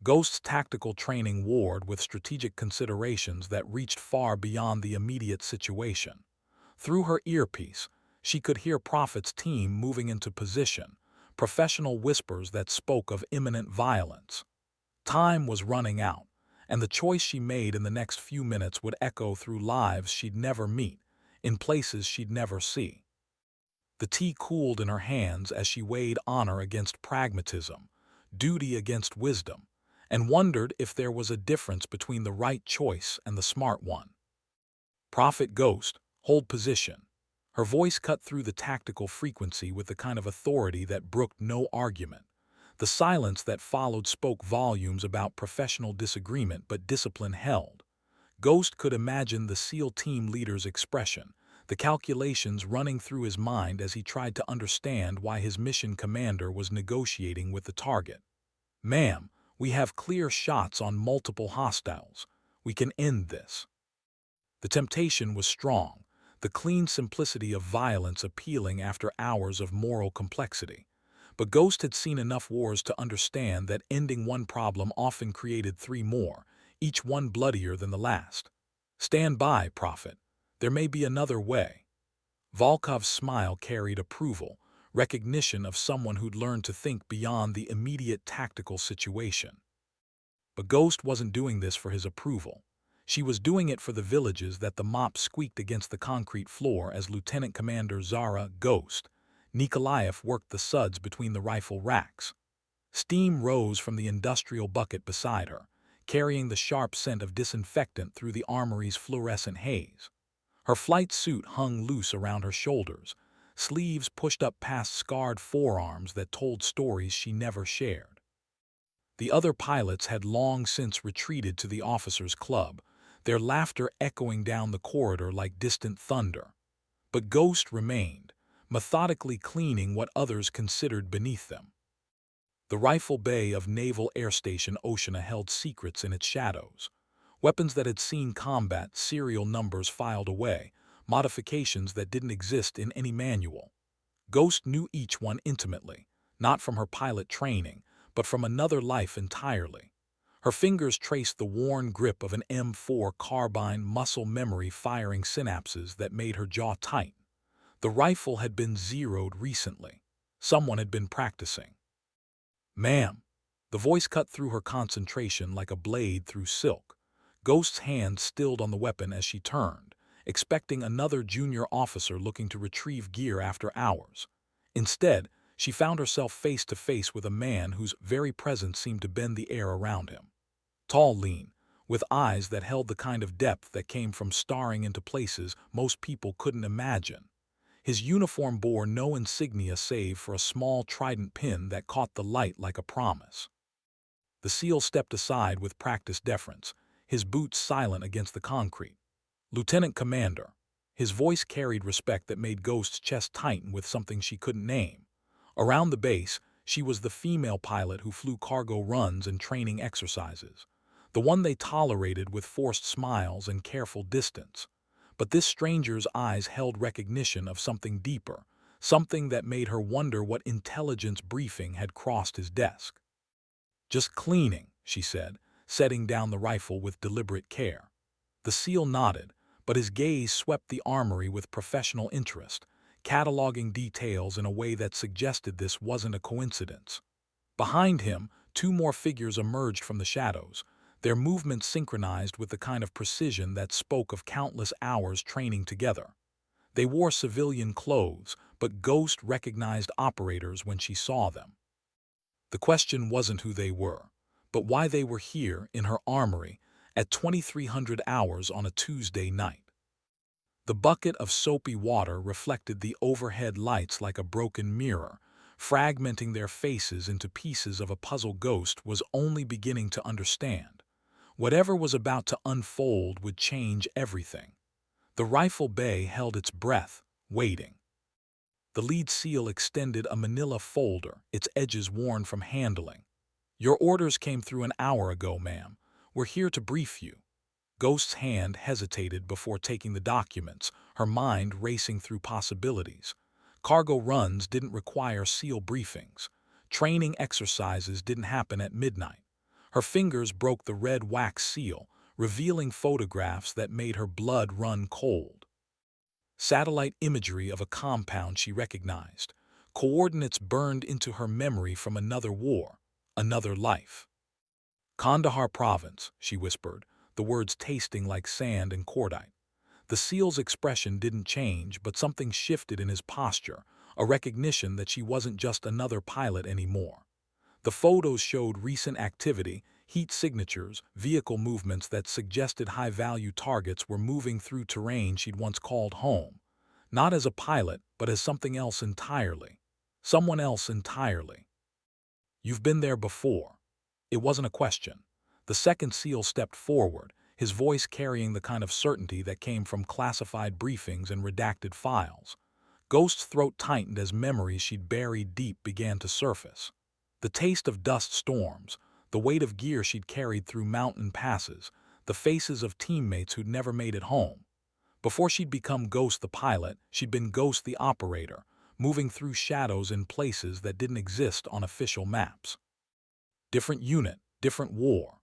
Ghost's tactical training warred with strategic considerations that reached far beyond the immediate situation. Through her earpiece, she could hear Prophet's team moving into position, professional whispers that spoke of imminent violence. Time was running out, and the choice she made in the next few minutes would echo through lives she'd never meet, in places she'd never see. The tea cooled in her hands as she weighed honor against pragmatism, duty against wisdom, and wondered if there was a difference between the right choice and the smart one. Prophet Ghost, hold position. Her voice cut through the tactical frequency with the kind of authority that brooked no argument. The silence that followed spoke volumes about professional disagreement, but discipline held. Ghost could imagine the SEAL team leader's expression, the calculations running through his mind as he tried to understand why his mission commander was negotiating with the target. "Ma'am, we have clear shots on multiple hostiles. We can end this." The temptation was strong, the clean simplicity of violence appealing after hours of moral complexity. But Ghost had seen enough wars to understand that ending one problem often created three more, each one bloodier than the last. "Stand by, Prophet. There may be another way." Volkov's smile carried approval, recognition of someone who'd learned to think beyond the immediate tactical situation. But Ghost wasn't doing this for his approval. She was doing it for the villages that the mop squeaked against the concrete floor as Lieutenant Commander Zara Ghost Nikolaev worked the suds between the rifle racks. Steam rose from the industrial bucket beside her, carrying the sharp scent of disinfectant through the armory's fluorescent haze. Her flight suit hung loose around her shoulders, sleeves pushed up past scarred forearms that told stories she never shared. The other pilots had long since retreated to the officers' club, their laughter echoing down the corridor like distant thunder. But Ghost remained, methodically cleaning what others considered beneath them. The rifle bay of Naval Air Station Oceana held secrets in its shadows. Weapons that had seen combat, serial numbers filed away, modifications that didn't exist in any manual. Ghost knew each one intimately, not from her pilot training, but from another life entirely. Her fingers traced the worn grip of an M4 carbine, muscle memory firing synapses that made her jaw tight. The rifle had been zeroed recently. Someone had been practicing. "Ma'am." The voice cut through her concentration like a blade through silk. Ghost's hand stilled on the weapon as she turned, expecting another junior officer looking to retrieve gear after hours. Instead, she found herself face to face with a man whose very presence seemed to bend the air around him. Tall, lean, with eyes that held the kind of depth that came from staring into places most people couldn't imagine. His uniform bore no insignia save for a small trident pin that caught the light like a promise. The SEAL stepped aside with practiced deference, his boots silent against the concrete. "Lieutenant Commander." His voice carried respect that made Ghost's chest tighten with something she couldn't name. Around the base, she was the female pilot who flew cargo runs and training exercises, the one they tolerated with forced smiles and careful distance. But this stranger's eyes held recognition of something deeper, something that made her wonder what intelligence briefing had crossed his desk. "Just cleaning," she said, setting down the rifle with deliberate care. The SEAL nodded, but his gaze swept the armory with professional interest, cataloging details in a way that suggested this wasn't a coincidence. Behind him, two more figures emerged from the shadows, their movements synchronized with the kind of precision that spoke of countless hours training together. They wore civilian clothes, but Ghost recognized operators when she saw them. The question wasn't who they were, but why they were here in her armory at 2300 hours on a Tuesday night. The bucket of soapy water reflected the overhead lights like a broken mirror, fragmenting their faces into pieces of a puzzle Ghost was only beginning to understand. Whatever was about to unfold would change everything. The rifle bay held its breath, waiting. The lead SEAL extended a manila folder, its edges worn from handling. "Your orders came through an hour ago, ma'am. We're here to brief you." Ghost's hand hesitated before taking the documents, her mind racing through possibilities. Cargo runs didn't require SEAL briefings. Training exercises didn't happen at midnight. Her fingers broke the red wax seal, revealing photographs that made her blood run cold. Satellite imagery of a compound she recognized, coordinates burned into her memory from another war, another life. Kandahar province, she whispered, the words tasting like sand and cordite. The SEAL's expression didn't change, but something shifted in his posture, a recognition that she wasn't just another pilot anymore. The photos showed recent activity, heat signatures, vehicle movements that suggested high-value targets were moving through terrain she'd once called home. Not as a pilot, but as something else entirely. Someone else entirely. You've been there before. It wasn't a question. The second SEAL stepped forward, his voice carrying the kind of certainty that came from classified briefings and redacted files. Ghost's throat tightened as memories she'd buried deep began to surface. The taste of dust storms, the weight of gear she'd carried through mountain passes, the faces of teammates who'd never made it home. Before she'd become Ghost the pilot, she'd been Ghost the operator, moving through shadows in places that didn't exist on official maps. Different unit, different war.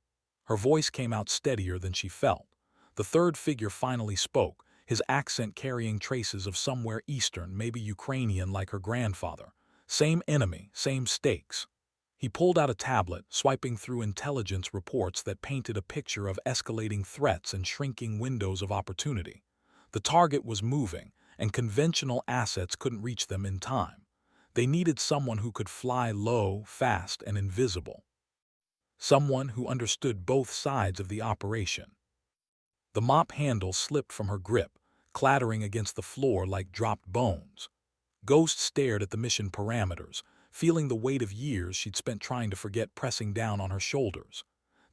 Her voice came out steadier than she felt. The third figure finally spoke, his accent carrying traces of somewhere Eastern, maybe Ukrainian like her grandfather. Same enemy, same stakes. He pulled out a tablet, swiping through intelligence reports that painted a picture of escalating threats and shrinking windows of opportunity. The target was moving, and conventional assets couldn't reach them in time. They needed someone who could fly low, fast, and invisible. Someone who understood both sides of the operation. The mop handle slipped from her grip, clattering against the floor like dropped bones. Ghost stared at the mission parameters, feeling the weight of years she'd spent trying to forget pressing down on her shoulders.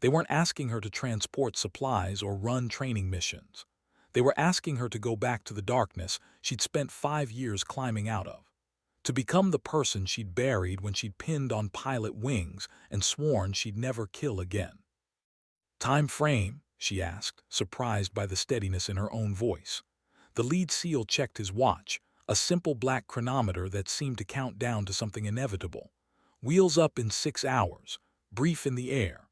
They weren't asking her to transport supplies or run training missions. They were asking her to go back to the darkness she'd spent 5 years climbing out of. To become the person she'd buried when she'd pinned on pilot wings and sworn she'd never kill again. Time frame? She asked, surprised by the steadiness in her own voice. The lead SEAL checked his watch, a simple black chronometer that seemed to count down to something inevitable. Wheels up in 6 hours, brief in the air.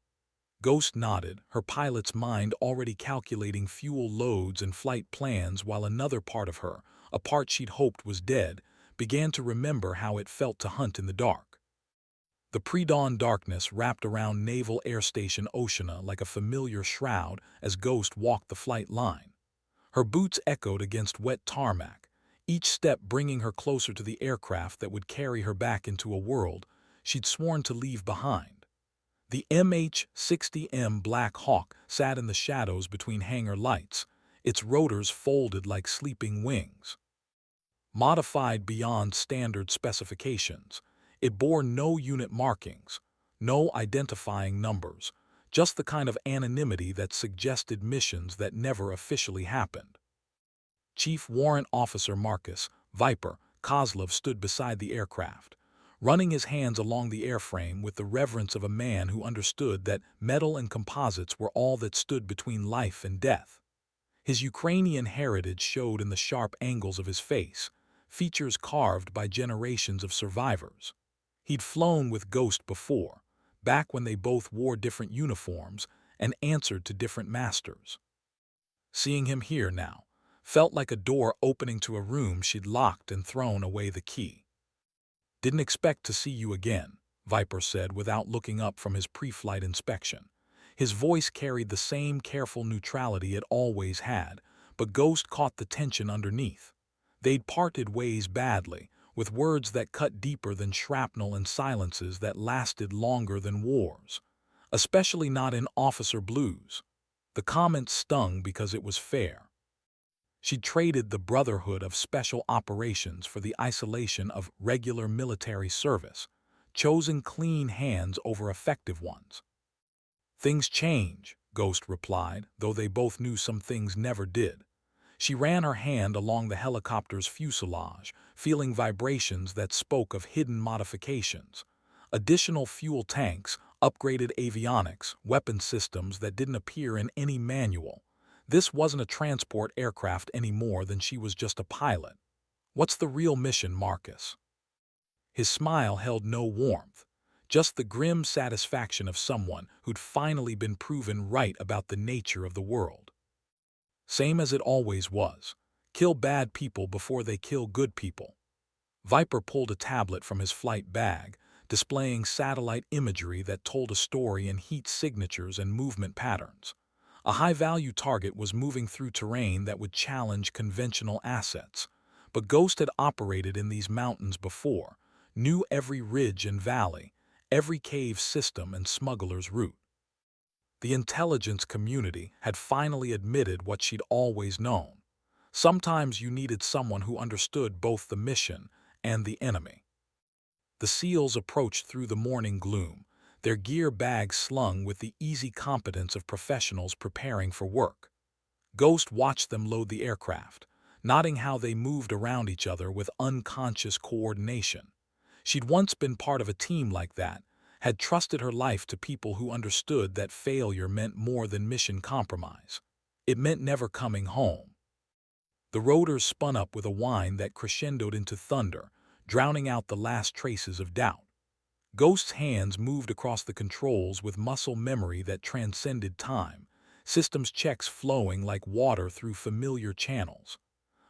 Ghost nodded, her pilot's mind already calculating fuel loads and flight plans, while another part of her, a part she'd hoped was dead, began to remember how it felt to hunt in the dark. The pre-dawn darkness wrapped around Naval Air Station Oshana like a familiar shroud as Ghost walked the flight line. Her boots echoed against wet tarmac, each step bringing her closer to the aircraft that would carry her back into a world she'd sworn to leave behind. The MH-60M Black Hawk sat in the shadows between hangar lights, its rotors folded like sleeping wings. Modified beyond standard specifications, it bore no unit markings, no identifying numbers, just the kind of anonymity that suggested missions that never officially happened. Chief Warrant Officer Marcus, Viper, Kozlov stood beside the aircraft, running his hands along the airframe with the reverence of a man who understood that metal and composites were all that stood between life and death. His Ukrainian heritage showed in the sharp angles of his face, features carved by generations of survivors. He'd flown with Ghost before, back when they both wore different uniforms and answered to different masters. Seeing him here now felt like a door opening to a room she'd locked and thrown away the key. "Didn't expect to see you again," Viper said without looking up from his pre-flight inspection. His voice carried the same careful neutrality it always had, but Ghost caught the tension underneath. They'd parted ways badly, with words that cut deeper than shrapnel and silences that lasted longer than wars. Especially not in Officer Blues. The comment stung because it was fair. She'd traded the brotherhood of special operations for the isolation of regular military service, chosen clean hands over effective ones. "Things change," Ghost replied, though they both knew some things never did. She ran her hand along the helicopter's fuselage, feeling vibrations that spoke of hidden modifications. Additional fuel tanks, upgraded avionics, weapon systems that didn't appear in any manual. This wasn't a transport aircraft any more than she was just a pilot. "What's the real mission, Marcus?" His smile held no warmth, just the grim satisfaction of someone who'd finally been proven right about the nature of the world. Same as it always was. Kill bad people before they kill good people. Viper pulled a tablet from his flight bag, displaying satellite imagery that told a story in heat signatures and movement patterns. A high-value target was moving through terrain that would challenge conventional assets. But Ghost had operated in these mountains before, knew every ridge and valley, every cave system and smuggler's route. The intelligence community had finally admitted what she'd always known. Sometimes you needed someone who understood both the mission and the enemy. The SEALs approached through the morning gloom, their gear bags slung with the easy competence of professionals preparing for work. Ghost watched them load the aircraft, noting how they moved around each other with unconscious coordination. She'd once been part of a team like that, had trusted her life to people who understood that failure meant more than mission compromise. It meant never coming home. The rotors spun up with a whine that crescendoed into thunder, drowning out the last traces of doubt. Ghost's hands moved across the controls with muscle memory that transcended time, systems checks flowing like water through familiar channels.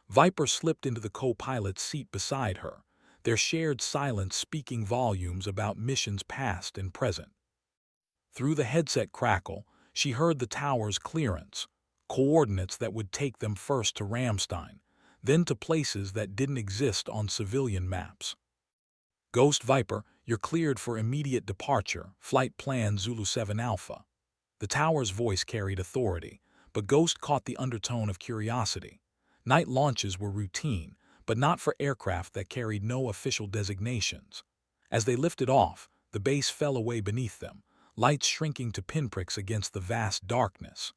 Viper slipped into the co-pilot's seat beside her, their shared silence speaking volumes about missions past and present. Through the headset crackle, she heard the tower's clearance, coordinates that would take them first to Ramstein, then to places that didn't exist on civilian maps. Ghost Viper, you're cleared for immediate departure, flight plan Zulu 7 Alpha. The tower's voice carried authority, but Ghost caught the undertone of curiosity. Night launches were routine, but not for aircraft that carried no official designations. As they lifted off, the base fell away beneath them, lights shrinking to pinpricks against the vast darkness.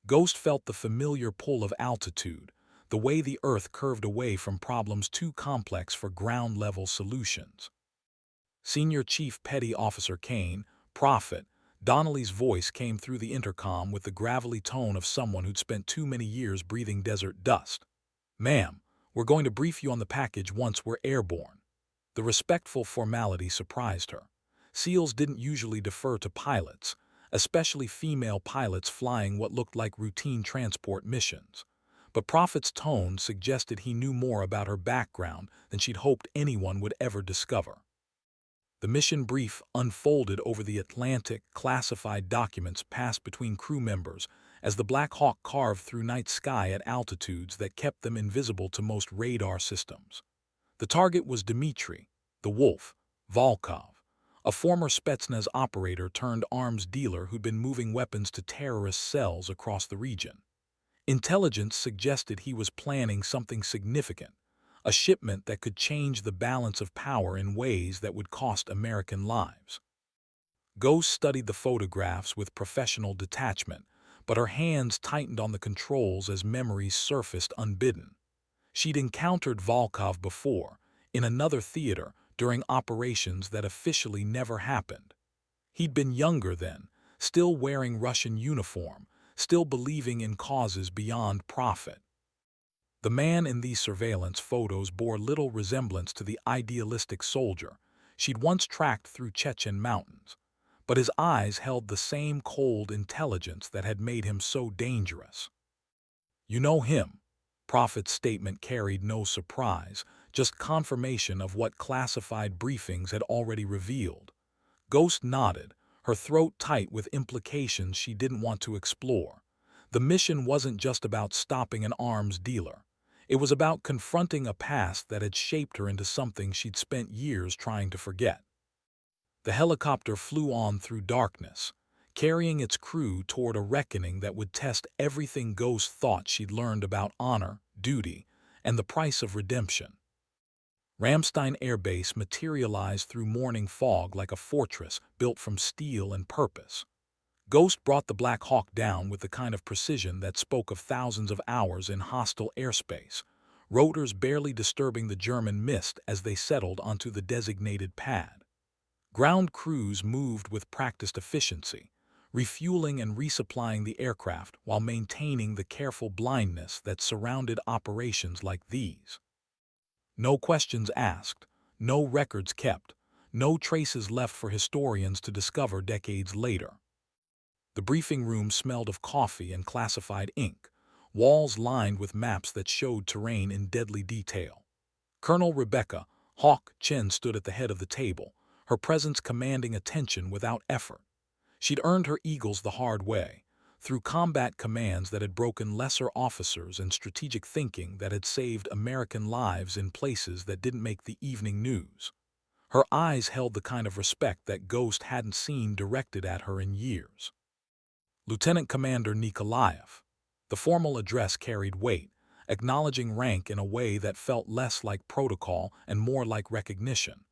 Ghost felt the familiar pull of altitude, the way the Earth curved away from problems too complex for ground-level solutions. Senior Chief Petty Officer Kane, Prophet, Donnelly's voice came through the intercom with the gravelly tone of someone who'd spent too many years breathing desert dust. "Ma'am, we're going to brief you on the package once we're airborne." The respectful formality surprised her. SEALs didn't usually defer to pilots, especially female pilots flying what looked like routine transport missions. But Prophet's tone suggested he knew more about her background than she'd hoped anyone would ever discover. The mission brief unfolded over the Atlantic, classified documents passed between crew members as the Black Hawk carved through night sky at altitudes that kept them invisible to most radar systems. The target was Dmitry, the Wolf, Volkov, a former Spetsnaz operator turned arms dealer who'd been moving weapons to terrorist cells across the region. Intelligence suggested he was planning something significant, a shipment that could change the balance of power in ways that would cost American lives. Ghost studied the photographs with professional detachment, but her hands tightened on the controls as memories surfaced unbidden. She'd encountered Volkov before, in another theater, during operations that officially never happened. He'd been younger then, still wearing Russian uniform, still believing in causes beyond profit. The man in these surveillance photos bore little resemblance to the idealistic soldier she'd once tracked through Chechen mountains, but his eyes held the same cold intelligence that had made him so dangerous. "You know him." Prophet's statement carried no surprise, just confirmation of what classified briefings had already revealed. Ghost nodded, her throat tight with implications she didn't want to explore. The mission wasn't just about stopping an arms dealer. It was about confronting a past that had shaped her into something she'd spent years trying to forget. The helicopter flew on through darkness, carrying its crew toward a reckoning that would test everything Ghost thought she'd learned about honor, duty, and the price of redemption. Ramstein Air Base materialized through morning fog like a fortress built from steel and purpose. Ghost brought the Black Hawk down with the kind of precision that spoke of thousands of hours in hostile airspace, rotors barely disturbing the German mist as they settled onto the designated pad. Ground crews moved with practiced efficiency, refueling and resupplying the aircraft while maintaining the careful blindness that surrounded operations like these. No questions asked, no records kept, no traces left for historians to discover decades later. The briefing room smelled of coffee and classified ink, walls lined with maps that showed terrain in deadly detail. Colonel Rebecca Hawk Chen stood at the head of the table, her presence commanding attention without effort. She'd earned her eagles the hard way, through combat commands that had broken lesser officers and strategic thinking that had saved American lives in places that didn't make the evening news. Her eyes held the kind of respect that Ghost hadn't seen directed at her in years. Lieutenant Commander Nikolaev. The formal address carried weight, acknowledging rank in a way that felt less like protocol and more like recognition.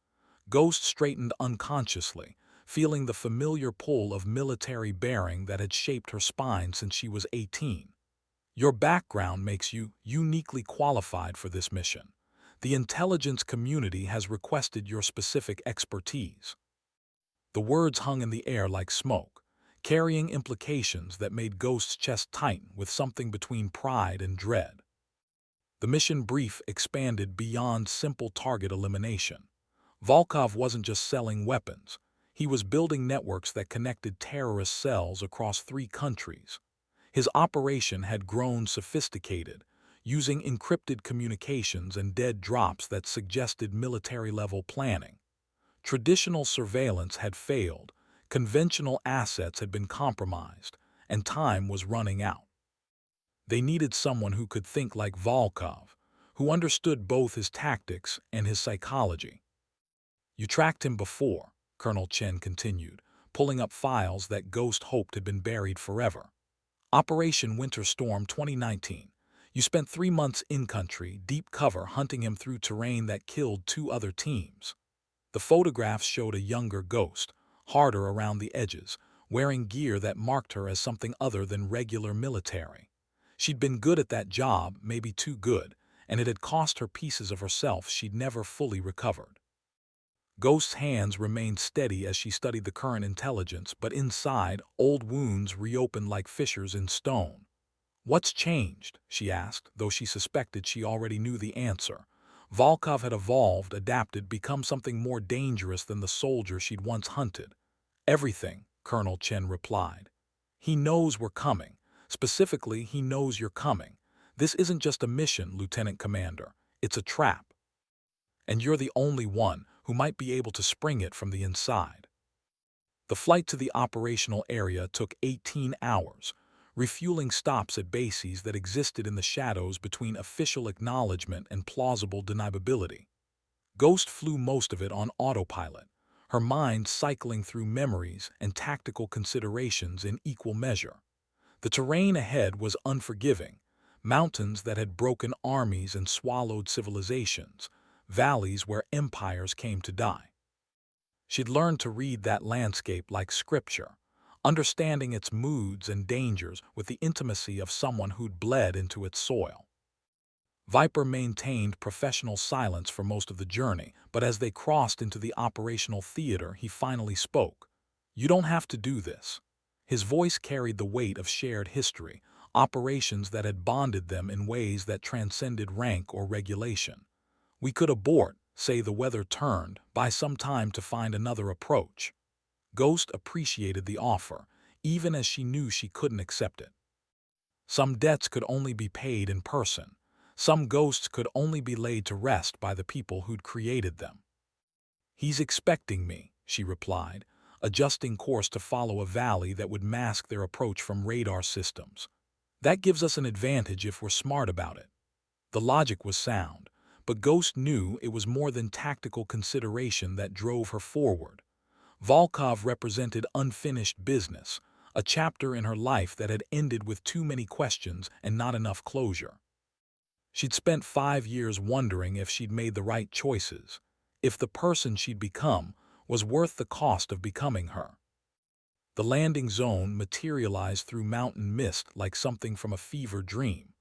Ghost straightened unconsciously, feeling the familiar pull of military bearing that had shaped her spine since she was 18. Your background makes you uniquely qualified for this mission. The intelligence community has requested your specific expertise. The words hung in the air like smoke, carrying implications that made Ghost's chest tighten with something between pride and dread. The mission brief expanded beyond simple target elimination. Volkov wasn't just selling weapons. He was building networks that connected terrorist cells across 3 countries. His operation had grown sophisticated, using encrypted communications and dead drops that suggested military-level planning. Traditional surveillance had failed, conventional assets had been compromised, and time was running out. They needed someone who could think like Volkov, who understood both his tactics and his psychology. You tracked him before, Colonel Chen continued, pulling up files that Ghost hoped had been buried forever. Operation Winter Storm 2019. You spent 3 months in-country, deep cover, hunting him through terrain that killed 2 other teams. The photographs showed a younger Ghost, harder around the edges, wearing gear that marked her as something other than regular military. She'd been good at that job, maybe too good, and it had cost her pieces of herself she'd never fully recovered. Ghost's hands remained steady as she studied the current intelligence, but inside, old wounds reopened like fissures in stone. "What's changed?" she asked, though she suspected she already knew the answer. Volkov had evolved, adapted, become something more dangerous than the soldier she'd once hunted. "Everything," Colonel Chen replied. "He knows we're coming. Specifically, he knows you're coming. This isn't just a mission, Lieutenant Commander. It's a trap. And you're the only one who might be able to spring it from the inside." The flight to the operational area took 18 hours, refueling stops at bases that existed in the shadows between official acknowledgement and plausible deniability. Ghost flew most of it on autopilot, her mind cycling through memories and tactical considerations in equal measure. The terrain ahead was unforgiving, mountains that had broken armies and swallowed civilizations, valleys where empires came to die. She'd learned to read that landscape like scripture, understanding its moods and dangers with the intimacy of someone who'd bled into its soil. Viper maintained professional silence for most of the journey, but as they crossed into the operational theater, he finally spoke. "You don't have to do this." His voice carried the weight of shared history, operations that had bonded them in ways that transcended rank or regulation. "We could abort, say the weather turned, buy some time to find another approach." Ghost appreciated the offer, even as she knew she couldn't accept it. Some debts could only be paid in person. Some ghosts could only be laid to rest by the people who'd created them. "He's expecting me," she replied, adjusting course to follow a valley that would mask their approach from radar systems. "That gives us an advantage if we're smart about it." The logic was sound, but Ghost knew it was more than tactical consideration that drove her forward. Volkov represented unfinished business, a chapter in her life that had ended with too many questions and not enough closure. She'd spent 5 years wondering if she'd made the right choices, if the person she'd become was worth the cost of becoming her. The landing zone materialized through mountain mist like something from a fever dream.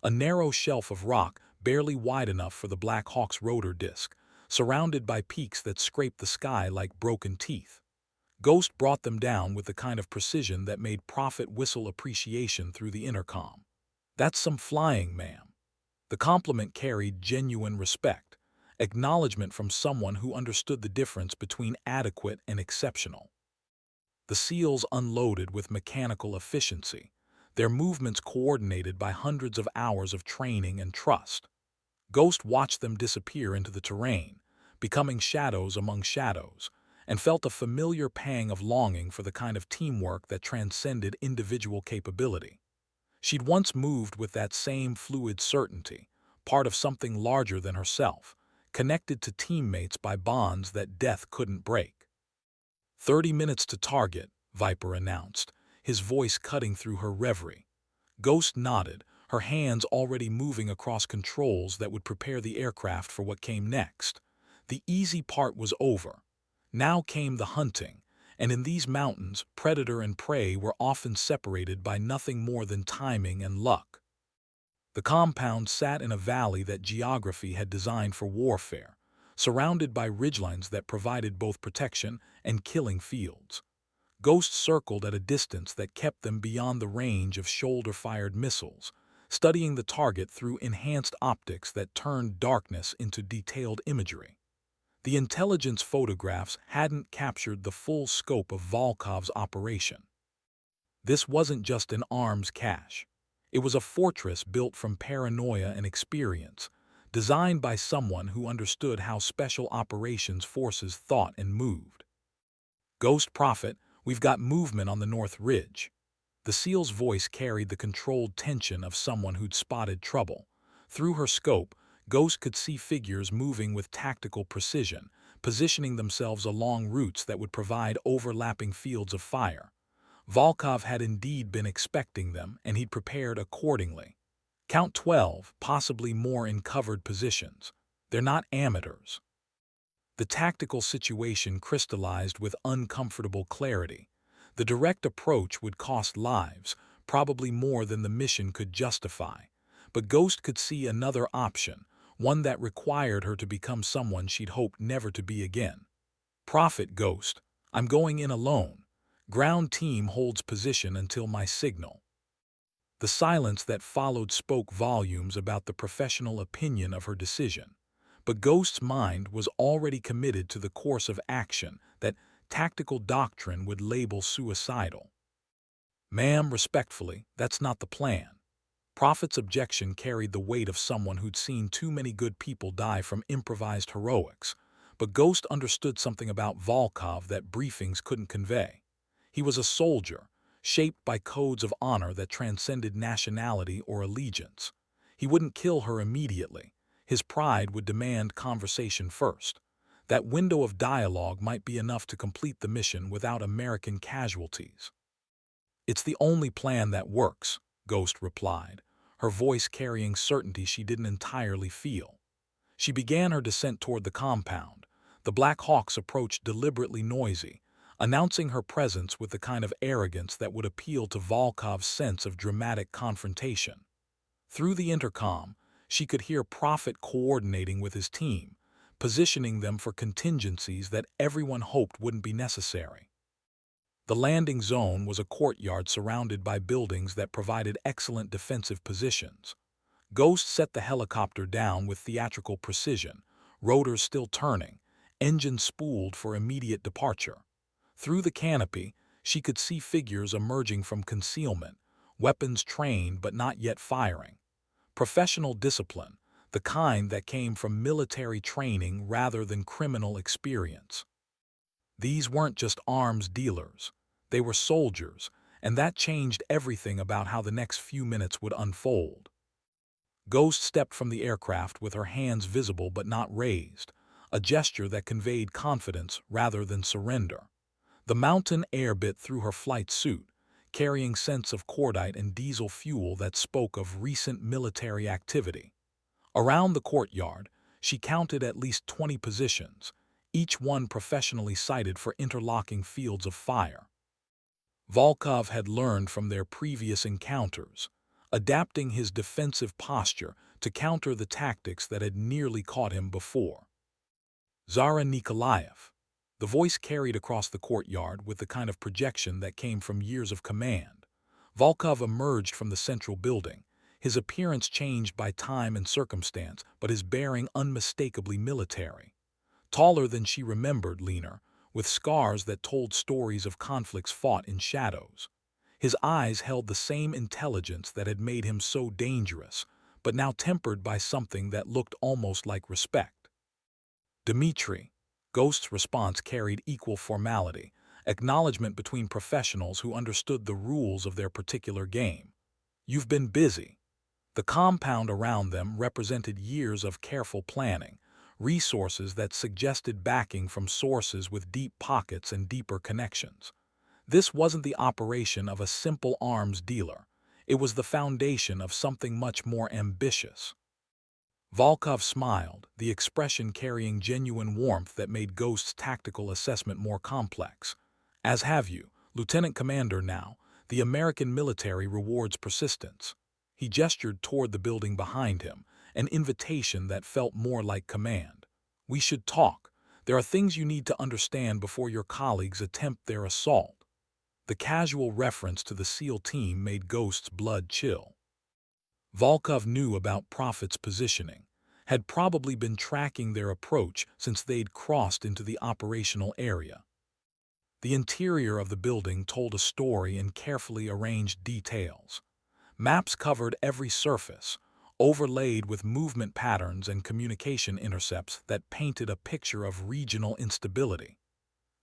A narrow shelf of rock, barely wide enough for the Black Hawk's rotor disc, surrounded by peaks that scraped the sky like broken teeth. Ghost brought them down with the kind of precision that made Prophet whistle appreciation through the intercom. "That's some flying, ma'am." The compliment carried genuine respect, acknowledgement from someone who understood the difference between adequate and exceptional. The SEALs unloaded with mechanical efficiency, their movements coordinated by hundreds of hours of training and trust. Ghost watched them disappear into the terrain, becoming shadows among shadows, and felt a familiar pang of longing for the kind of teamwork that transcended individual capability. She'd once moved with that same fluid certainty, part of something larger than herself, connected to teammates by bonds that death couldn't break. 30 minutes to target, Viper announced, his voice cutting through her reverie. Ghost nodded, her hands already moving across controls that would prepare the aircraft for what came next. The easy part was over. Now came the hunting, and in these mountains, predator and prey were often separated by nothing more than timing and luck. The compound sat in a valley that geography had designed for warfare, surrounded by ridgelines that provided both protection and killing fields. Ghost circled at a distance that kept them beyond the range of shoulder-fired missiles, studying the target through enhanced optics that turned darkness into detailed imagery. The intelligence photographs hadn't captured the full scope of Volkov's operation. This wasn't just an arms cache. It was a fortress built from paranoia and experience, designed by someone who understood how special operations forces thought and moved. Ghost Prophet, we've got movement on the North Ridge. The SEAL's voice carried the controlled tension of someone who'd spotted trouble. Through her scope, Ghost could see figures moving with tactical precision, positioning themselves along routes that would provide overlapping fields of fire. Volkov had indeed been expecting them, and he'd prepared accordingly. Count 12, possibly more in covered positions. They're not amateurs. The tactical situation crystallized with uncomfortable clarity. The direct approach would cost lives, probably more than the mission could justify. But Ghost could see another option, one that required her to become someone she'd hoped never to be again. Prophet Ghost, I'm going in alone. Ground team holds position until my signal. The silence that followed spoke volumes about the professional opinion of her decision. But Ghost's mind was already committed to the course of action that tactical doctrine would label suicidal. Ma'am, respectfully, that's not the plan. Prophet's objection carried the weight of someone who'd seen too many good people die from improvised heroics, but Ghost understood something about Volkov that briefings couldn't convey. He was a soldier, shaped by codes of honor that transcended nationality or allegiance. He wouldn't kill her immediately. His pride would demand conversation first. That window of dialogue might be enough to complete the mission without American casualties. It's the only plan that works, Ghost replied, her voice carrying certainty she didn't entirely feel. She began her descent toward the compound. The Black Hawks approached deliberately noisy, announcing her presence with the kind of arrogance that would appeal to Volkov's sense of dramatic confrontation. Through the intercom, she could hear Prophet coordinating with his team, positioning them for contingencies that everyone hoped wouldn't be necessary. The landing zone was a courtyard surrounded by buildings that provided excellent defensive positions. Ghost set the helicopter down with theatrical precision, rotors still turning, engines spooled for immediate departure. Through the canopy, she could see figures emerging from concealment, weapons trained but not yet firing. Professional discipline, the kind that came from military training rather than criminal experience. These weren't just arms dealers, they were soldiers, and that changed everything about how the next few minutes would unfold. Ghost stepped from the aircraft with her hands visible but not raised, a gesture that conveyed confidence rather than surrender. The mountain air bit through her flight suit, carrying scents of cordite and diesel fuel that spoke of recent military activity. Around the courtyard, she counted at least 20 positions, each one professionally sited for interlocking fields of fire. Volkov had learned from their previous encounters, adapting his defensive posture to counter the tactics that had nearly caught him before. Zara Nikolaev. The voice carried across the courtyard with the kind of projection that came from years of command. Volkov emerged from the central building, his appearance changed by time and circumstance, but his bearing unmistakably military. Taller than she remembered, leaner, with scars that told stories of conflicts fought in shadows. His eyes held the same intelligence that had made him so dangerous, but now tempered by something that looked almost like respect. Dmitri. Ghost's response carried equal formality, acknowledgement between professionals who understood the rules of their particular game. You've been busy. The compound around them represented years of careful planning, resources that suggested backing from sources with deep pockets and deeper connections. This wasn't the operation of a simple arms dealer. It was the foundation of something much more ambitious. Volkov smiled, the expression carrying genuine warmth that made Ghost's tactical assessment more complex. As have you, Lieutenant Commander now, the American military rewards persistence. He gestured toward the building behind him, an invitation that felt more like command. We should talk. There are things you need to understand before your colleagues attempt their assault. The casual reference to the SEAL team made Ghost's blood chill. Volkov knew about Prophet's positioning, had probably been tracking their approach since they'd crossed into the operational area. The interior of the building told a story in carefully arranged details. Maps covered every surface, overlaid with movement patterns and communication intercepts that painted a picture of regional instability.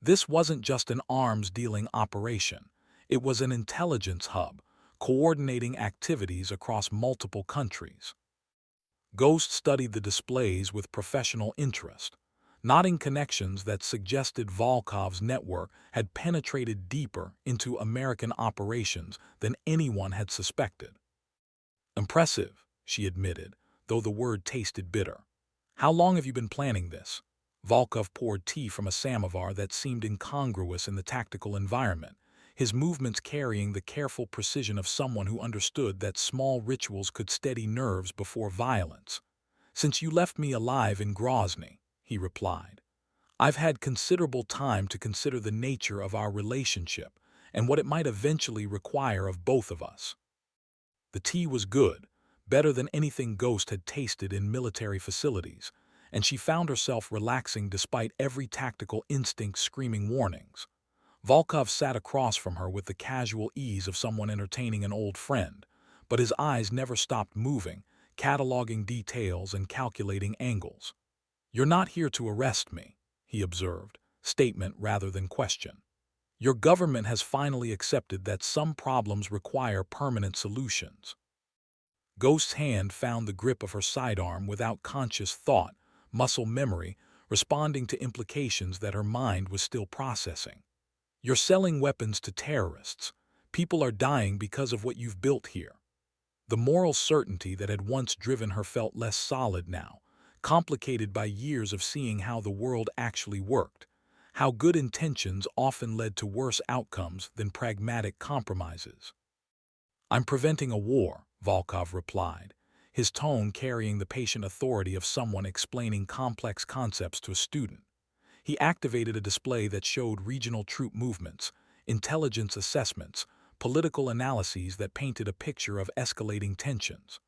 This wasn't just an arms-dealing operation. It was an intelligence hub, coordinating activities across multiple countries. Ghost studied the displays with professional interest, noting connections that suggested Volkov's network had penetrated deeper into American operations than anyone had suspected. Impressive, she admitted, though the word tasted bitter. How long have you been planning this? Volkov poured tea from a samovar that seemed incongruous in the tactical environment, his movements carrying the careful precision of someone who understood that small rituals could steady nerves before violence. Since you left me alive in Grozny, he replied. I've had considerable time to consider the nature of our relationship and what it might eventually require of both of us. The tea was good, better than anything Ghost had tasted in military facilities, and she found herself relaxing despite every tactical instinct screaming warnings. Volkov sat across from her with the casual ease of someone entertaining an old friend, but his eyes never stopped moving, cataloging details and calculating angles. You're not here to arrest me, he observed, statement rather than question. Your government has finally accepted that some problems require permanent solutions. Ghost's hand found the grip of her sidearm without conscious thought, muscle memory, responding to implications that her mind was still processing. You're selling weapons to terrorists. People are dying because of what you've built here. The moral certainty that had once driven her felt less solid now, complicated by years of seeing how the world actually worked, how good intentions often led to worse outcomes than pragmatic compromises. I'm preventing a war, Volkov replied, his tone carrying the patient authority of someone explaining complex concepts to a student. He activated a display that showed regional troop movements, intelligence assessments, political analyses that painted a picture of escalating tensions.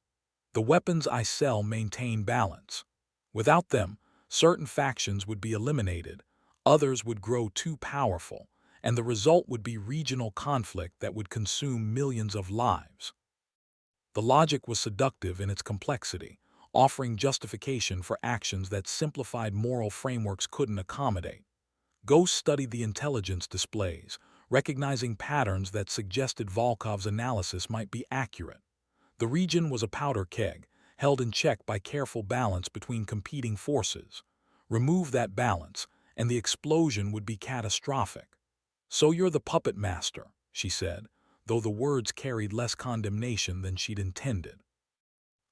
The weapons I sell maintain balance. Without them, certain factions would be eliminated, others would grow too powerful, and the result would be regional conflict that would consume millions of lives. The logic was seductive in its complexity, offering justification for actions that simplified moral frameworks couldn't accommodate. Ghost studied the intelligence displays, recognizing patterns that suggested Volkov's analysis might be accurate. The region was a powder keg, held in check by careful balance between competing forces. Remove that balance, and the explosion would be catastrophic. So you're the puppet master, she said, though the words carried less condemnation than she'd intended.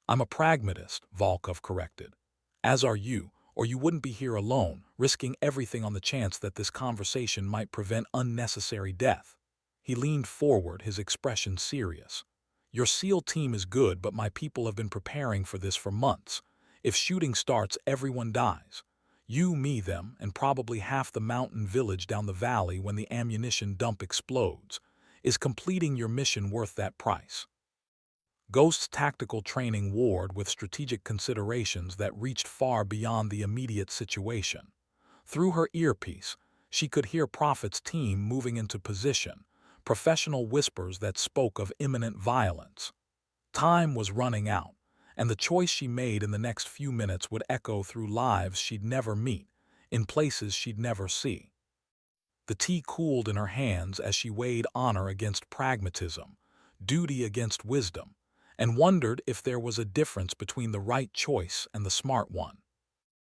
I'm a pragmatist, Volkov corrected. As are you, or you wouldn't be here alone, risking everything on the chance that this conversation might prevent unnecessary death. He leaned forward, his expression serious. Your SEAL team is good, but my people have been preparing for this for months. If shooting starts, everyone dies. You, me, them, and probably half the mountain village down the valley when the ammunition dump explodes. Is completing your mission worth that price? Ghost's tactical training ward with strategic considerations that reached far beyond the immediate situation. Through her earpiece, she could hear Prophet's team moving into position, professional whispers that spoke of imminent violence. Time was running out, and the choice she made in the next few minutes would echo through lives she'd never meet, in places she'd never see. The tea cooled in her hands as she weighed honor against pragmatism, duty against wisdom, and wondered if there was a difference between the right choice and the smart one.